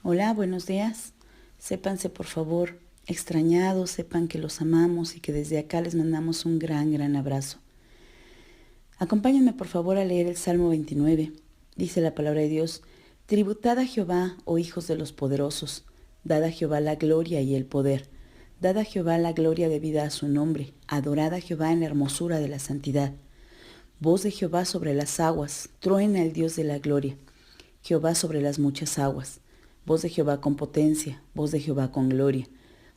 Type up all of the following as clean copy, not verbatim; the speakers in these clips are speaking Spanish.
Hola, buenos días. Sépanse por favor extrañados, sepan que los amamos y que desde acá les mandamos un gran abrazo. Acompáñenme por favor a leer el Salmo 29. Dice la palabra de Dios: Tributad a Jehová, oh hijos de los poderosos, dad a Jehová la gloria y el poder. Dad a Jehová la gloria debida a su nombre, adorad a Jehová en la hermosura de la santidad. Voz de Jehová sobre las aguas, truena el Dios de la gloria. Jehová sobre las muchas aguas. Voz de Jehová con potencia, voz de Jehová con gloria.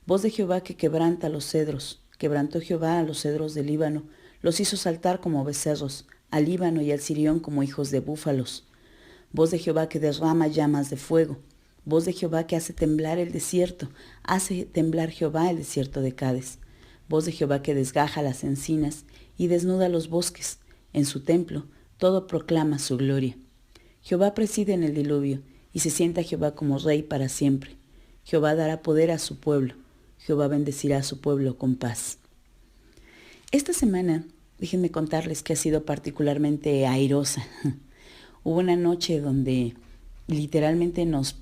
Voz de Jehová que quebranta los cedros. Quebrantó Jehová a los cedros del Líbano, los hizo saltar como becerros, al Líbano y al Sirión como hijos de búfalos. Voz de Jehová que derrama llamas de fuego. Voz de Jehová que hace temblar el desierto, hace temblar Jehová el desierto de Cades. Voz de Jehová que desgaja las encinas y desnuda los bosques. En su templo todo proclama su gloria. Jehová preside en el diluvio, y se sienta Jehová como rey para siempre. Jehová dará poder a su pueblo. Jehová bendecirá a su pueblo con paz. Esta semana, déjenme contarles que ha sido particularmente airosa. Hubo una noche donde literalmente nos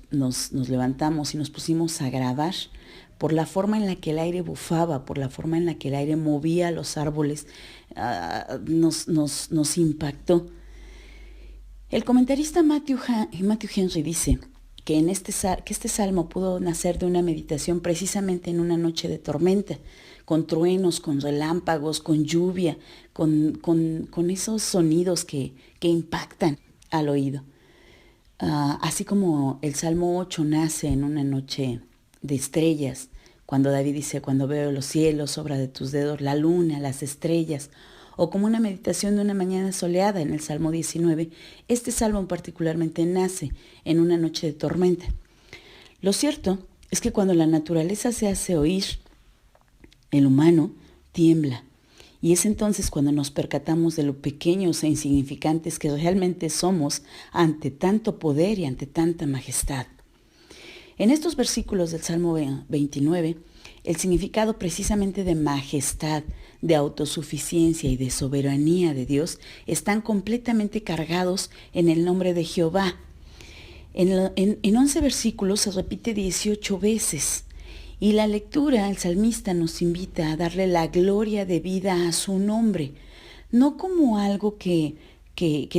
levantamos y nos pusimos a grabar por la forma en la que el aire bufaba, por la forma en la que el aire movía los árboles, nos impactó. El comentarista Matthew Henry dice que este salmo pudo nacer de una meditación precisamente en una noche de tormenta, con truenos, con relámpagos, con lluvia, con esos sonidos que impactan al oído. Así como el Salmo 8 nace en una noche de estrellas, cuando David dice: cuando veo los cielos, obra de tus dedos, la luna, las estrellas, o como una meditación de una mañana soleada en el Salmo 19, este salmo particularmente nace en una noche de tormenta. Lo cierto es que cuando la naturaleza se hace oír, el humano tiembla. Y es entonces cuando nos percatamos de lo pequeños e insignificantes que realmente somos ante tanto poder y ante tanta majestad. En estos versículos del Salmo 29, el significado precisamente de majestad, de autosuficiencia y de soberanía de Dios están completamente cargados en el nombre de Jehová. En 11 versículos se repite 18 veces. Y la lectura, el salmista nos invita a darle la gloria debida a su nombre, no como algo que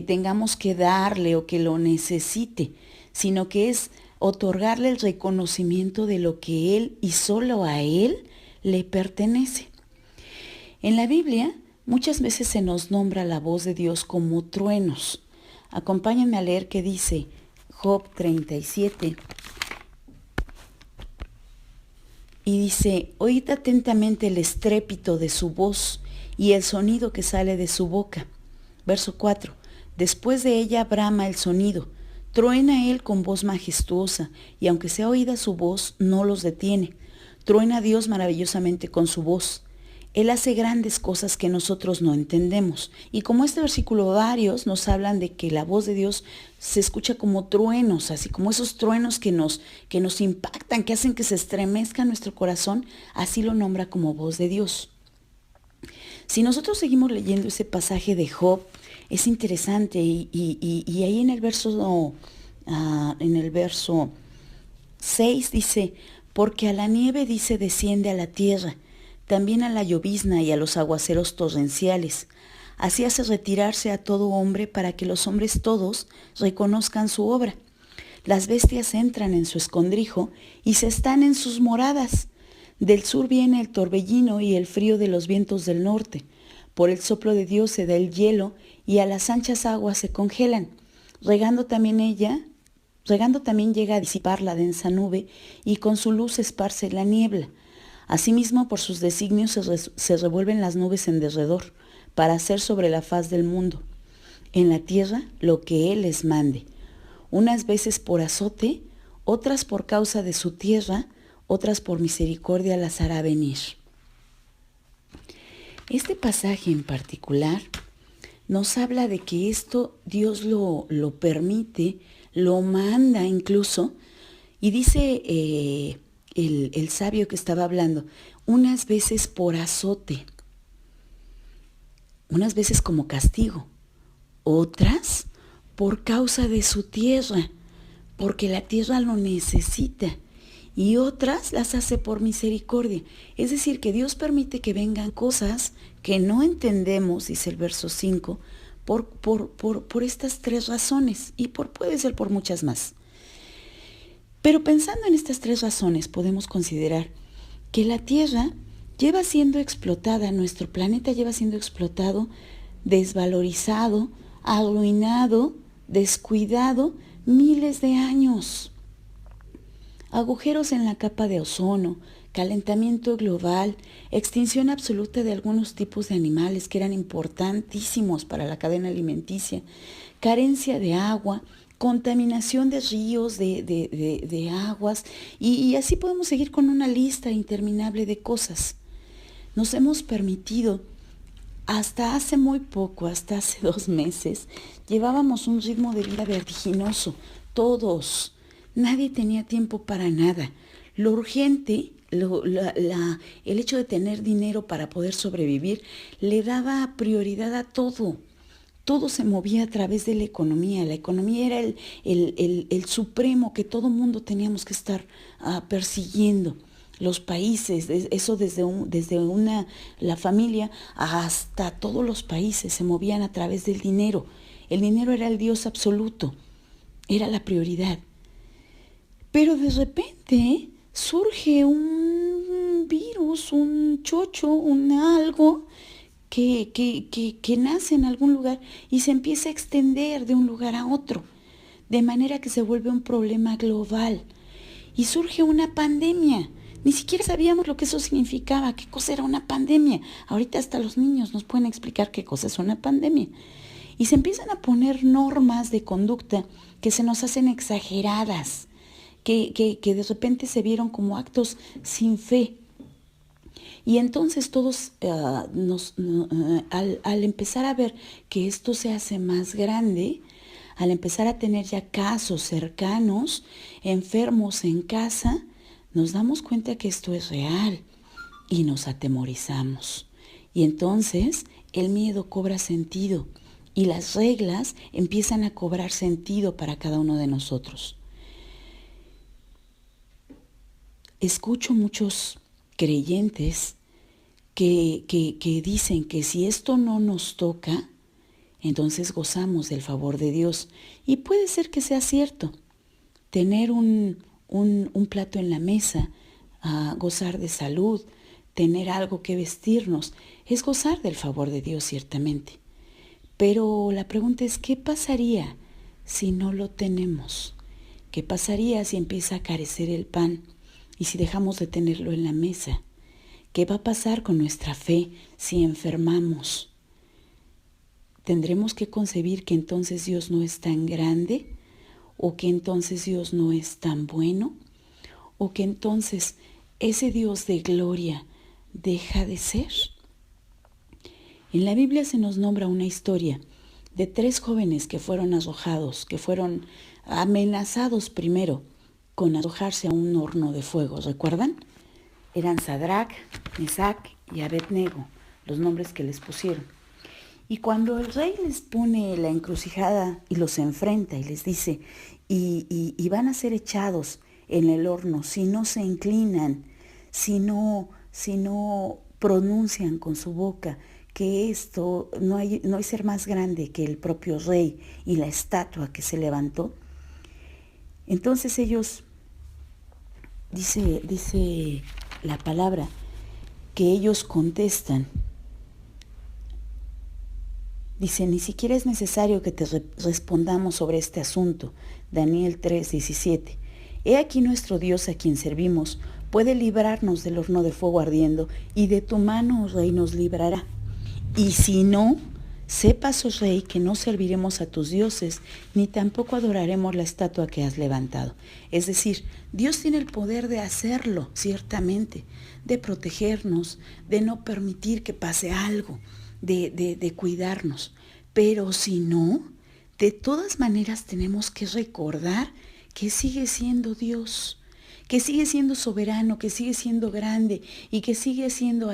tengamos que darle o que lo necesite, sino que es otorgarle el reconocimiento de lo que Él y solo a Él le pertenece. En la Biblia muchas veces se nos nombra la voz de Dios como truenos. Acompáñenme a leer qué dice Job 37. Y dice: oíd atentamente el estrépito de su voz y el sonido que sale de su boca. Verso 4. Después de ella brama el sonido, truena él con voz majestuosa, y aunque sea oída su voz, no los detiene. Truena Dios maravillosamente con su voz. Él hace grandes cosas que nosotros no entendemos. Y como este versículo, varios nos hablan de que la voz de Dios se escucha como truenos, así como esos truenos que nos impactan, que hacen que se estremezca nuestro corazón, así lo nombra como voz de Dios. Si nosotros seguimos leyendo ese pasaje de Job, es interesante, y ahí en el verso 6 dice: porque a la nieve, dice, desciende a la tierra, también a la llovizna y a los aguaceros torrenciales. Así hace retirarse a todo hombre, para que los hombres todos reconozcan su obra. Las bestias entran en su escondrijo y se están en sus moradas. Del sur viene el torbellino y el frío de los vientos del norte. Por el soplo de Dios se da el hielo, y a las anchas aguas se congelan. Regando también llega a disipar la densa nube, y con su luz esparce la niebla. Asimismo, por sus designios se revuelven las nubes en derredor, para hacer sobre la faz del mundo, en la tierra, lo que Él les mande. Unas veces por azote, otras por causa de su tierra, otras por misericordia las hará venir. Este pasaje en particular nos habla de que esto Dios lo permite, lo manda incluso, y dice el sabio que estaba hablando, unas veces por azote, unas veces como castigo, otras por causa de su tierra, porque la tierra lo necesita, y otras las hace por misericordia. Es decir, que Dios permite que vengan cosas que no entendemos, dice el verso 5, por estas 3 razones, y puede ser por muchas más. Pero pensando en estas 3 razones, podemos considerar que la tierra lleva siendo explotada, nuestro planeta lleva siendo explotado, desvalorizado, arruinado, descuidado, miles de años. Agujeros en la capa de ozono, calentamiento global, extinción absoluta de algunos tipos de animales que eran importantísimos para la cadena alimenticia, carencia de agua, contaminación de ríos, de aguas, y así podemos seguir con una lista interminable de cosas. Nos hemos permitido, hasta hace muy poco, hasta hace 2 meses, llevábamos un ritmo de vida vertiginoso, todos. Nadie tenía tiempo para nada. Lo urgente, el hecho de tener dinero para poder sobrevivir, le daba prioridad a todo. Todo se movía a través de la economía. La economía era el supremo que todo mundo teníamos que estar persiguiendo. Los países, eso desde la familia hasta todos los países se movían a través del dinero. El dinero era el Dios absoluto, era la prioridad. Pero de repente surge un virus, un chocho, un algo que nace en algún lugar y se empieza a extender de un lugar a otro, de manera que se vuelve un problema global. Y surge una pandemia. Ni siquiera sabíamos lo que eso significaba, qué cosa era una pandemia. Ahorita hasta los niños nos pueden explicar qué cosa es una pandemia. Y se empiezan a poner normas de conducta que se nos hacen exageradas, que de repente se vieron como actos sin fe. Y entonces todos al empezar a ver que esto se hace más grande, al empezar a tener ya casos cercanos, enfermos en casa, nos damos cuenta que esto es real y nos atemorizamos. Y entonces el miedo cobra sentido y las reglas empiezan a cobrar sentido para cada uno de nosotros. Escucho muchos creyentes que dicen que si esto no nos toca, entonces gozamos del favor de Dios. Y puede ser que sea cierto. Tener un plato en la mesa, gozar de salud, tener algo que vestirnos, es gozar del favor de Dios ciertamente. Pero la pregunta es, ¿qué pasaría si no lo tenemos? ¿Qué pasaría si empieza a carecer el pan y si dejamos de tenerlo en la mesa? ¿Qué va a pasar con nuestra fe si enfermamos? ¿Tendremos que concebir que entonces Dios no es tan grande? ¿O que entonces Dios no es tan bueno? ¿O que entonces ese Dios de gloria deja de ser? En la Biblia se nos nombra una historia de 3 jóvenes que fueron arrojados, que fueron amenazados primero con arrojarse a un horno de fuego. ¿Recuerdan? Eran Sadrach, Mesac y Abednego, los nombres que les pusieron. Y cuando el rey les pone la encrucijada y los enfrenta y les dice, y van a ser echados en el horno si no se inclinan, si no pronuncian con su boca que esto no hay ser más grande que el propio rey y la estatua que se levantó, entonces ellos, dice la palabra, que ellos contestan. Dice, ni siquiera es necesario que te respondamos sobre este asunto. Daniel 3:17. He aquí nuestro Dios a quien servimos puede librarnos del horno de fuego ardiendo, y de tu mano, oh rey, nos librará. Y si no, sepas, oh rey, que no serviremos a tus dioses, ni tampoco adoraremos la estatua que has levantado. Es decir, Dios tiene el poder de hacerlo, ciertamente, de protegernos, de no permitir que pase algo, de cuidarnos. Pero si no, de todas maneras tenemos que recordar que sigue siendo Dios, que sigue siendo soberano, que sigue siendo grande y que sigue siendo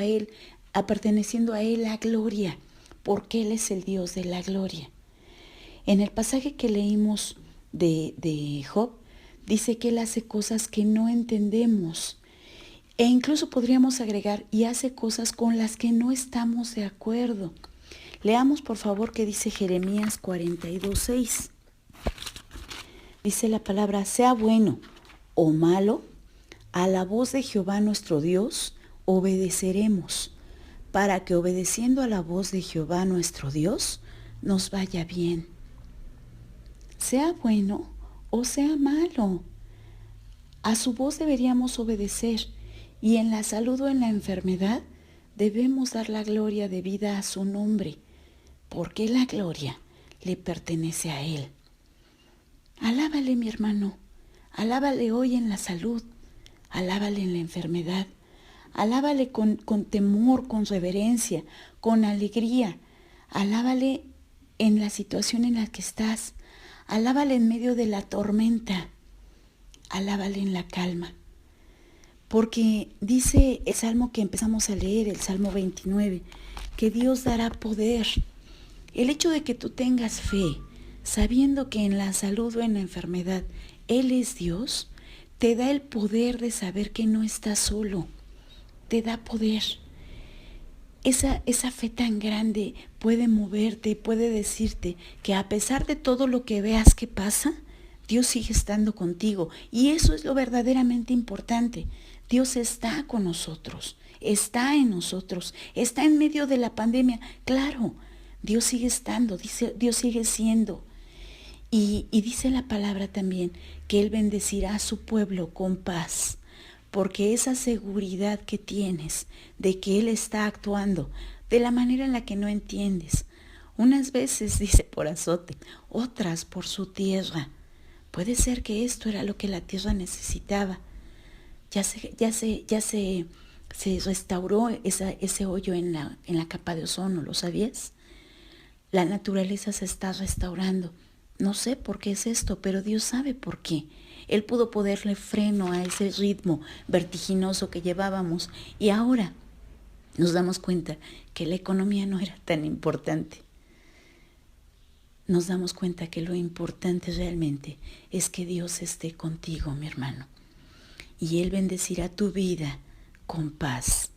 perteneciendo a Él la gloria, porque Él es el Dios de la gloria. En el pasaje que leímos de Job, Dice que Él hace cosas que no entendemos. E incluso podríamos agregar, y hace cosas con las que no estamos de acuerdo. Leamos por favor qué dice Jeremías 42:6. Dice la palabra, sea bueno o malo, a la voz de Jehová nuestro Dios obedeceremos, para que obedeciendo a la voz de Jehová nuestro Dios nos vaya bien. Sea bueno o sea malo, a su voz deberíamos obedecer, y en la salud o en la enfermedad debemos dar la gloria debida a su nombre, porque la gloria le pertenece a Él. Alábale, mi hermano, alábale hoy en la salud, alábale en la enfermedad, alábale con temor, con reverencia, con alegría, alábale en la situación en la que estás, alábale en medio de la tormenta, alábale en la calma. Porque dice el salmo que empezamos a leer, el Salmo 29, que Dios dará poder. El hecho de que tú tengas fe, sabiendo que en la salud o en la enfermedad Él es Dios, te da el poder de saber que no estás solo. Te da poder. Esa fe tan grande puede moverte, puede decirte que a pesar de todo lo que veas que pasa, Dios sigue estando contigo. Y eso es lo verdaderamente importante. Dios está con nosotros, está en nosotros, está en medio de la pandemia. Claro, Dios sigue estando, Dios sigue siendo. Y dice la palabra también que Él bendecirá a su pueblo con paz, porque esa seguridad que tienes de que Él está actuando de la manera en la que no entiendes, unas veces dice por azote, otras por su tierra. Puede ser que esto era lo que la tierra necesitaba. Ya se restauró ese hoyo en la capa de ozono, ¿lo sabías? La naturaleza se está restaurando. No sé por qué es esto, pero Dios sabe por qué. Él pudo ponerle freno a ese ritmo vertiginoso que llevábamos, y ahora nos damos cuenta que la economía no era tan importante. Nos damos cuenta que lo importante realmente es que Dios esté contigo, mi hermano. Y Él bendecirá tu vida con paz.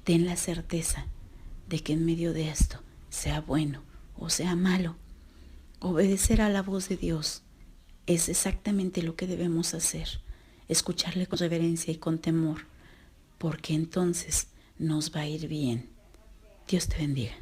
Ten la certeza de que en medio de esto, sea bueno o sea malo, obedecer a la voz de Dios es exactamente lo que debemos hacer. Escucharle con reverencia y con temor, porque entonces nos va a ir bien. Dios te bendiga.